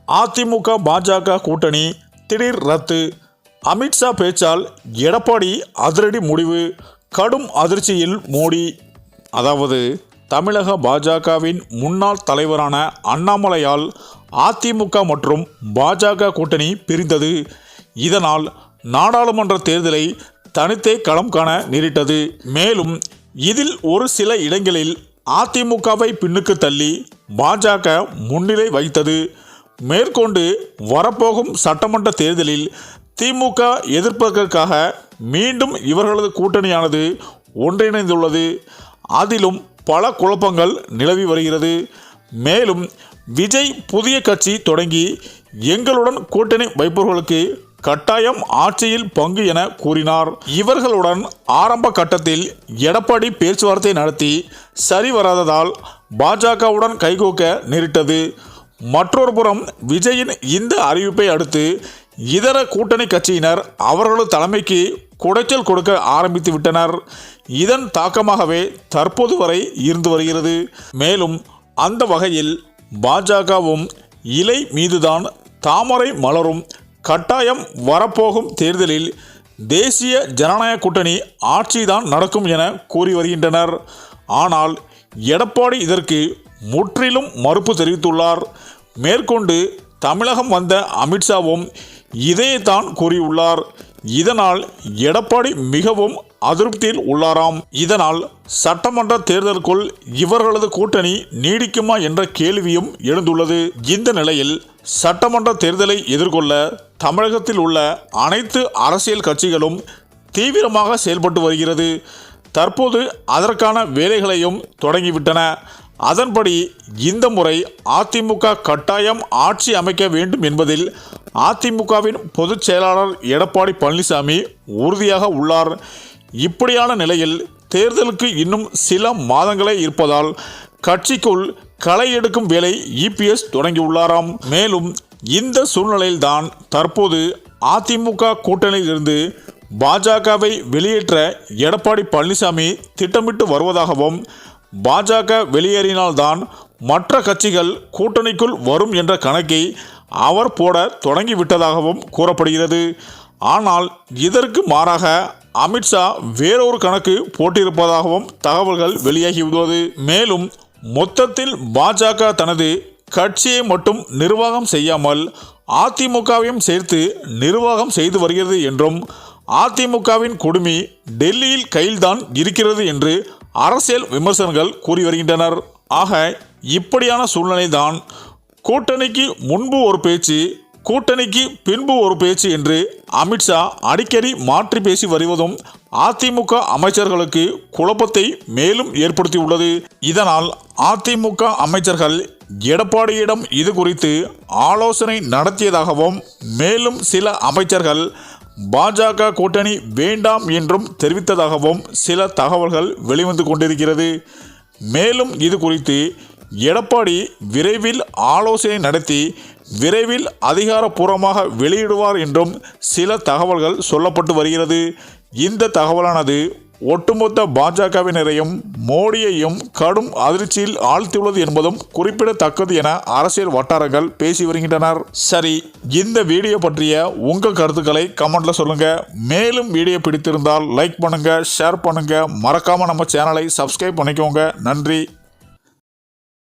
அதிமுக பாஜக கூட்டணி திடீர் ரத்து. அமித்ஷா பேச்சால் எடப்பாடி அதிரடி முடிவு. கடும் அதிர்ச்சியில் மோடி. அதாவது தமிழக பாஜகவின் முன்னாள் தலைவரான அண்ணாமலையால் அதிமுக மற்றும் பாஜக கூட்டணி பிரிந்தது. இதனால் நாடாளுமன்ற தேர்தலை தனித்தே களம் காண நேரிட்டது. மேலும் இதில் ஒரு சில இடங்களில் அதிமுகவை பின்னுக்கு தள்ளி பாஜக முன்னிலை வைத்தது. மேற்கொண்டு வரப்போகும் சட்டமன்ற தேர்தலில் திமுக எதிர்ப்பதற்காக மீண்டும் இவர்களது கூட்டணியானது ஒன்றிணைந்துள்ளது. அதிலும் பல குழப்பங்கள் நிலவி வருகிறது. மேலும் விஜய் புதிய கட்சி தொடங்கி எங்களுடன் கூட்டணி வைப்பவர்களுக்கு கட்டாயம் ஆட்சியில் பங்கு என கூறினார். இவர்களுடன் ஆரம்ப கட்டத்தில் எடப்பாடி பேச்சுவார்த்தை நடத்தி சரி வராததால் பாஜகவுடன் கைகோக்க நேரிட்டது. மற்றொரு புறம் விஜயின் இந்த அறிவிப்பை அடுத்து இதர கூட்டணி கட்சியினர் அவர்களது தலைமைக்கு குடைச்சல் கொடுக்க ஆரம்பித்து விட்டனர். இதன் தாக்கமாகவே தற்போது வரை இருந்து வருகிறது. மேலும் அந்த வகையில் பாஜகவும் இலை மீதுதான் தாமரை மலரும். கட்டாயம் வரப்போகும் தேர்தலில் தேசிய ஜனநாயக கூட்டணி ஆட்சிதான் நடக்கும் என கூறி வருகின்றனர். ஆனால் எடப்பாடி இதற்கு முற்றிலும் மறுப்பு தெரிவித்துள்ளார். மேற்கொண்டு தமிழகம் வந்த அமித்ஷாவும் இதைத்தான் கூறியுள்ளார். இதனால் எடப்பாடி மிகவும் அதிருப்தியில் உள்ளாராம். இதனால் சட்டமன்ற தேர்தலுக்குள் இவர்களது கூட்டணி நீடிக்குமா என்ற கேள்வியும் எழுந்துள்ளது. இந்த நிலையில் சட்டமன்ற தேர்தலை எதிர்கொள்ள தமிழகத்தில் உள்ள அனைத்து அரசியல் கட்சிகளும் தீவிரமாக செயல்பட்டு வருகிறது. தற்போது அதற்கான வேலைகளையும் தொடங்கிவிட்டன. அதன்படி இந்த முறை அதிமுக கட்டாயம் ஆட்சி அமைக்க வேண்டும் என்பதில் அதிமுகவின் பொதுச் செயலாளர் எடப்பாடி பழனிசாமி உறுதியாக உள்ளார். இப்படியான நிலையில் தேர்தலுக்கு இன்னும் சில மாதங்களே இருப்பதால் கட்சிக்குள் களை எடுக்கும் வேலை இபிஎஸ் தொடங்கியுள்ளாராம். மேலும் இந்த சூழ்நிலையில்தான் தற்போது அதிமுக கூட்டணியிலிருந்து பாஜகவை வெளியேற்ற எடப்பாடி பழனிசாமி திட்டமிட்டு வருவதாகவும், பாஜக வெளியேறினால்தான் மற்ற கட்சிகள் கூட்டணிக்குள் வரும் என்ற கணக்கை அவர் போட தொடங்கிவிட்டதாகவும் கூறப்படுகிறது. ஆனால் இதற்கு மாறாக அமித்ஷா வேறொரு கணக்கு போட்டிருப்பதாகவும் தகவல்கள் வெளியாகியுள்ளது. மேலும் மொத்தத்தில் பாஜக தனது கட்சியை மட்டும் நிர்வாகம் செய்யாமல் அதிமுகவையும் சேர்த்து நிர்வாகம் செய்து வருகிறது என்றும், அதிமுகவின் குடுமி டெல்லியில் கையில்தான் இருக்கிறது என்று அரசியல் விமர்சகர்கள் கூறி வருகின்றனர். ஆக இப்படியான சூழ்நிலைதான் கூட்டணிக்கு முன்பு ஒரு பேச்சு, கூட்டணிக்கு பின்பு ஒரு பேச்சு என்று அமித்ஷா அடிக்கடி மாற்றி பேசி வருவதும் அதிமுக அமைச்சர்களுக்கு குழப்பத்தை மேலும் ஏற்படுத்தியுள்ளது. இதனால் அதிமுக அமைச்சர்கள் எடப்பாடியிடம் இது குறித்து ஆலோசனை நடத்தியதாகவும், மேலும் சில அமைச்சர்கள் பாஜக கூட்டணி வேண்டாம் என்றும் தெரிவித்ததாகவும் சில தகவல்கள் வெளிவந்து கொண்டிருக்கிறது. மேலும் இது குறித்து எடப்பாடி விரைவில் ஆலோசனை நடத்தி விரைவில் அதிகாரப்பூர்வமாக வெளியிடுவார் என்றும் சில தகவல்கள் சொல்லப்பட்டு வருகிறது. இந்த தகவலானது ஒட்டுமொத்த பாஜகவினரையும் மோடியையும் கடும் அதிர்ச்சியில் ஆழ்த்தியுள்ளது என்பதும் குறிப்பிடத்தக்கது என அரசியல் வட்டாரங்கள் பேசி வருகின்றனர். சரி, இந்த வீடியோ பற்றிய உங்கள் கருத்துக்களை கமெண்ட்ல சொல்லுங்க. மேலும் வீடியோ பிடித்திருந்தால் லைக் பண்ணுங்க, ஷேர் பண்ணுங்க, மறக்காம நம்ம சேனலை சப்ஸ்கிரைப் பண்ணிக்கோங்க. நன்றி.